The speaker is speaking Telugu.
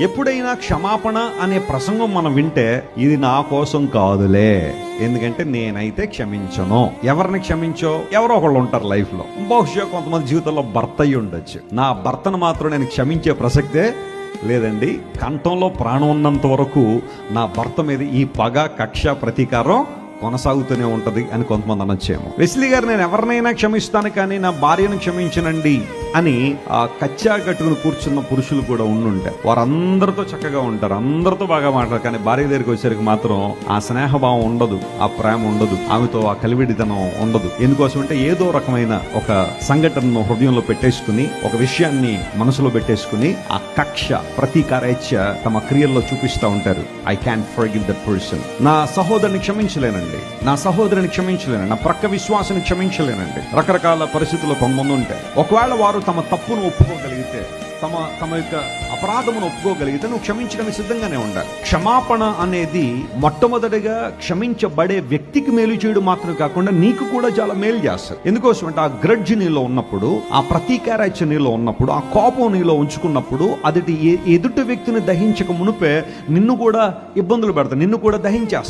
ఎప్పుడైనా క్షమాపణ అనే ప్రసంగం మనం వింటే ఇది నా కోసం కాదులే, ఎందుకంటే నేనైతే క్షమించను. ఎవరిని క్షమించో ఎవరో ఒకళ్ళు ఉంటారు లైఫ్ లో. బహుశా కొంతమంది జీవితంలో భర్త అయి ఉండొచ్చు. నా భర్తను మాత్రం నేను క్షమించే ప్రసక్తే లేదండి. కంఠంలో ప్రాణం ఉన్నంత వరకు నా భర్త మీద ఈ పగ, కక్ష, ప్రతీకారం కొనసాగుతూనే ఉంటది అని కొంతమంది అనొచ్చేమో. వెస్లీ గారు, నేను ఎవరినైనా క్షమిస్తాను కానీ నా భార్యను క్షమించనండి అని ఆ కచ్చా కట్టుకుని కూర్చున్న పురుషులు కూడా ఉండుంటారు. వారందరితో చక్కగా ఉంటారు, అందరితో బాగా మాట్లాడరు, కానీ భార్య దగ్గరికి వచ్చేసరికి మాత్రం ఆ స్నేహభావం ఉండదు, ఆ ప్రేమ ఉండదు, ఆమెతో ఆ కలివిడితనం ఉండదు. ఎందుకోసమంటే ఏదో రకమైన ఒక సంఘటనను హృదయంలో పెట్టేసుకుని, ఒక విషయాన్ని మనసులో పెట్టేసుకుని ఆ కక్ష, ప్రతీకారేచ్ఛ తమ క్రియల్లో చూపిస్తూ ఉంటారు. I can forgive that person. నా సహోదరుని క్షమించలేనండి, నా సహోదరుని క్షమించలేనండి, నా ప్రక్క విశ్వాసాన్ని క్షమించలేనండి. రకరకాల పరిస్థితుల్లో కొంతమంది ఉంటాయి. ఒకవేళ వారు తమ తప్పును ఒప్పుకోగలిగితే, తమ యొక్క అపరాధమును ఒప్పుకోగలిగితే నువ్వు క్షమించడానికి సిద్ధంగానే ఉండాలి. క్షమాపణ అనేది మొట్టమొదటిగా క్షమించబడే వ్యక్తికి మేలు చేయడం మాత్రం కాకుండా నీకు కూడా చాలా మేలు చేస్తారు. ఎందుకోసం అంటే ఆ గ్రడ్జ్ నీలో ఉన్నప్పుడు, ఆ ప్రతీకారాచ నీలో ఉన్నప్పుడు, ఆ కోపం నీలో ఉంచుకున్నప్పుడు అది ఎదుటి వ్యక్తిని దహించక మునుపే నిన్ను కూడా ఇబ్బందులు పెడతాయి, నిన్ను కూడా దహించేస్తారు.